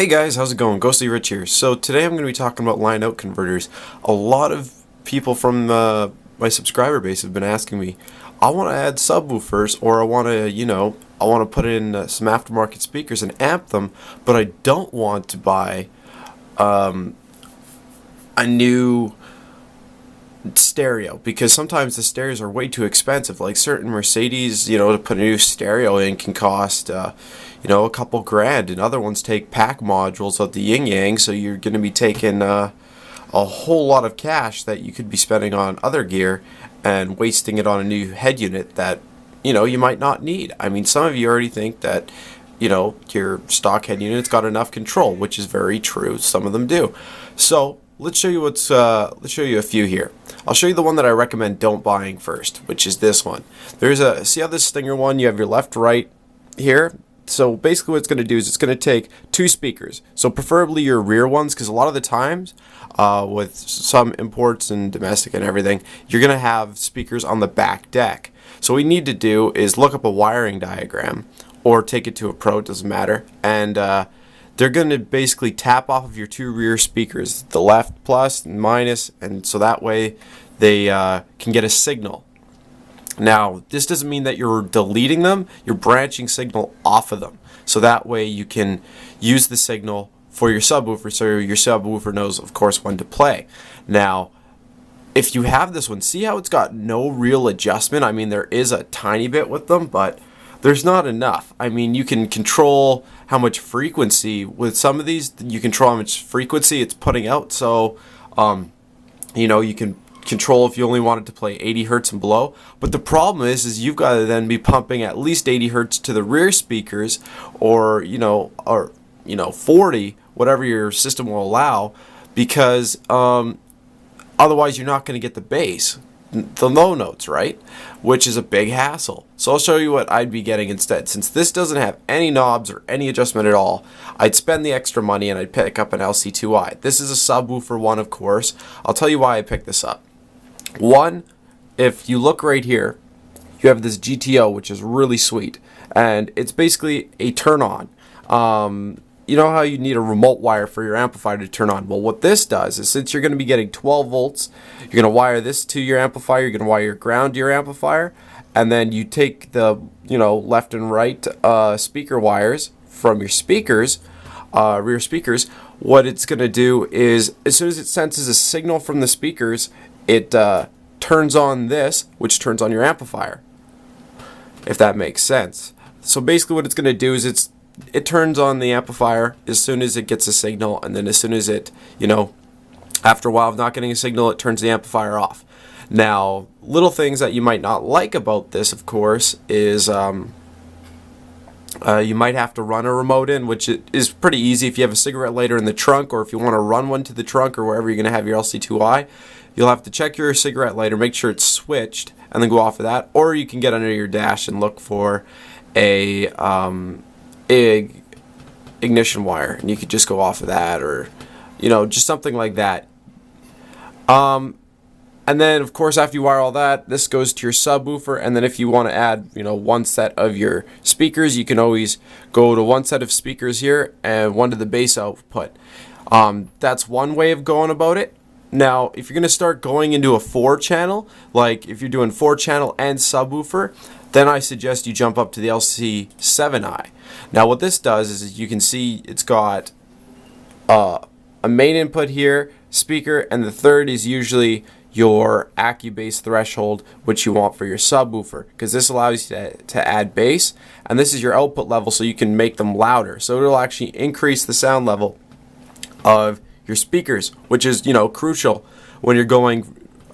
Hey guys, how's it going? Ghostly Rich here. So today I'm going to be talking about line out converters. A lot of people from my subscriber base have been asking me, I want to add subwoofers, or I want to, I want to put in some aftermarket speakers and amp them, but I don't want to buy a new stereo, because sometimes the stereos are way too expensive. Like certain Mercedes, to put a new stereo in can cost a couple grand, and other ones take pack modules of the yin yang, so you're going to be taking a whole lot of cash that you could be spending on other gear and wasting it on a new head unit that you might not need. I mean, some of you already think that your stock head unit's got enough control, which is very true. Some of them do. So let's show you let's show you a few here. I'll show you the one that I recommend don't buying first, which is this one. See how this Stinger one, you have your left, right here. So basically what it's going to do is it's going to take two speakers. So preferably your rear ones, because a lot of the times with some imports and domestic and everything, you're going to have speakers on the back deck. So what we need to do is look up a wiring diagram or take it to a pro, it doesn't matter, and they're going to basically tap off of your two rear speakers, the left plus and minus, and so that way they can get a signal. Now, this doesn't mean that you're deleting them, you're branching signal off of them. So that way you can use the signal for your subwoofer, so your subwoofer knows, of course, when to play. Now, if you have this one, see how it's got no real adjustment? I mean, there is a tiny bit with them, but there's not enough. I mean, you can control how much frequency with some of these. You control how much frequency it's putting out. So, you can control if you only wanted to play 80 hertz and below. But the problem is you've got to then be pumping at least 80 hertz to the rear speakers, or 40, whatever your system will allow, because otherwise you're not going to get the bass, the low notes, right? Which is a big hassle. So I'll show you what I'd be getting instead. Since this doesn't have any knobs or any adjustment at all, I'd spend the extra money and I'd pick up an LC2i. This is a subwoofer one, of course. I'll tell you why I picked this up. One, if you look right here, you have this GTO, which is really sweet, and it's basically a turn on. You know how you need a remote wire for your amplifier to turn on? Well, what this does is, since you're going to be getting 12 volts, you're going to wire this to your amplifier, you're going to wire your ground to your amplifier, and then you take the left and right speaker wires from your speakers, rear speakers. What it's going to do is, as soon as it senses a signal from the speakers, it turns on this, which turns on your amplifier, if that makes sense. So basically what it's going to do is it turns on the amplifier as soon as it gets a signal, and then as soon as it, after a while of not getting a signal, it turns the amplifier off. Now, little things that you might not like about this, of course, is you might have to run a remote in, which is pretty easy if you have a cigarette lighter in the trunk, or if you want to run one to the trunk or wherever you're going to have your LC2i. You'll have to check your cigarette lighter, make sure it's switched, and then go off of that. Or you can get under your dash and look for a ignition wire, and you could just go off of that, or just something like that. And then, of course, after you wire all that, this goes to your subwoofer. And then if you want to add one set of your speakers, you can always go to one set of speakers here and one to the bass output. That's one way of going about it. Now, if you're going to start going into a 4-channel, like if you're doing 4-channel and subwoofer, then I suggest you jump up to the LC7i. Now, what this does is, you can see it's got a main input here, speaker, and the third is usually your AccuBass threshold, which you want for your subwoofer, because this allows you to add bass, and this is your output level, so you can make them louder. So it'll actually increase the sound level of your speakers, which is crucial when you're going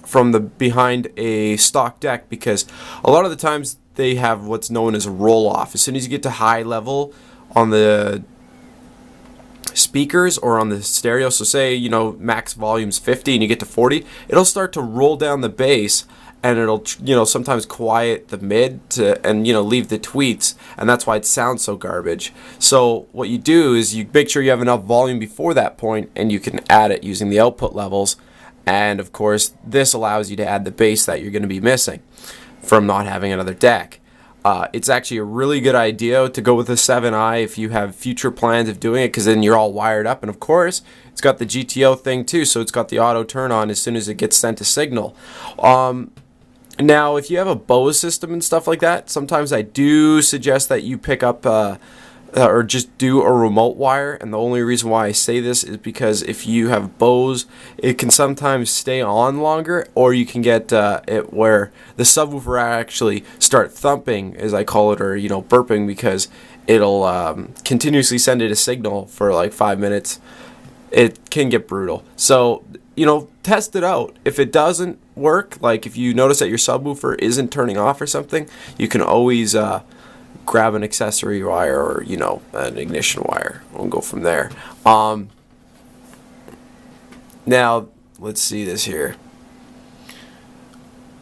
from behind a stock deck, because a lot of the times they have what's known as a roll-off. As soon as you get to high level on the speakers or on the stereo, so say max volume's 50 and you get to 40, it'll start to roll down the bass, and it'll sometimes quiet the mid and leave the tweets, and that's why it sounds so garbage. So what you do is you make sure you have enough volume before that point, and you can add it using the output levels. And of course, this allows you to add the bass that you're going to be missing from not having another deck. It's actually a really good idea to go with a 7i if you have future plans of doing it, because then you're all wired up. And of course, it's got the GTO thing too, so it's got the auto turn on as soon as it gets sent a signal. Now, if you have a Bose system and stuff like that, sometimes I do suggest that you pick up or just do a remote wire. And the only reason why I say this is because if you have Bose, it can sometimes stay on longer, or you can get it where the subwoofer actually start thumping, as I call it, or burping, because it'll continuously send it a signal for like 5 minutes. It can get brutal. So test it out. If it doesn't work, like if you notice that your subwoofer isn't turning off or something, you can always grab an accessory wire or an ignition wire and go from there. Now let's see this here.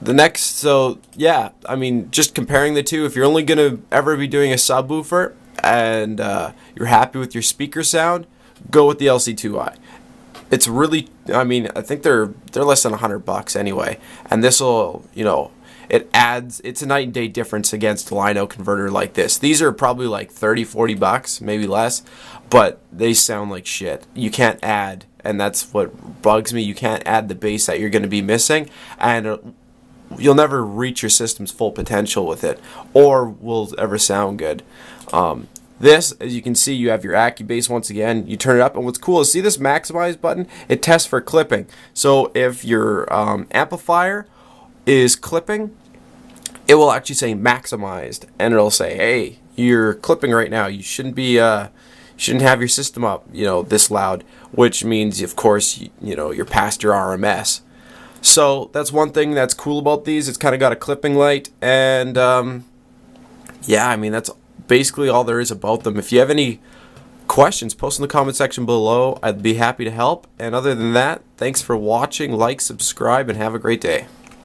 The next, so yeah, I mean, just comparing the two, if you're only gonna ever be doing a subwoofer and you're happy with your speaker sound, go with the LC2i. It's really, I mean, I think they're less than $100 anyway, and this will, it's a night and day difference against a line out converter like this. These are probably like $30-40, maybe less, but they sound like shit. You can't add, and that's what bugs me. You can't add the bass that you're going to be missing, and you'll never reach your system's full potential with it, or will ever sound good. This, as you can see, you have your AccuBass once again. You turn it up, and what's cool is, see this maximize button? It tests for clipping. So if your amplifier is clipping, it will actually say maximized, and it'll say, hey, you're clipping right now. You shouldn't be, shouldn't have your system up, this loud, which means, of course, you're past your RMS. So that's one thing that's cool about these. It's kind of got a clipping light, and yeah, I mean, that's basically all there is about them. If you have any questions, post in the comment section below. I'd be happy to help. And other than that, thanks for watching. Like, subscribe, and have a great day.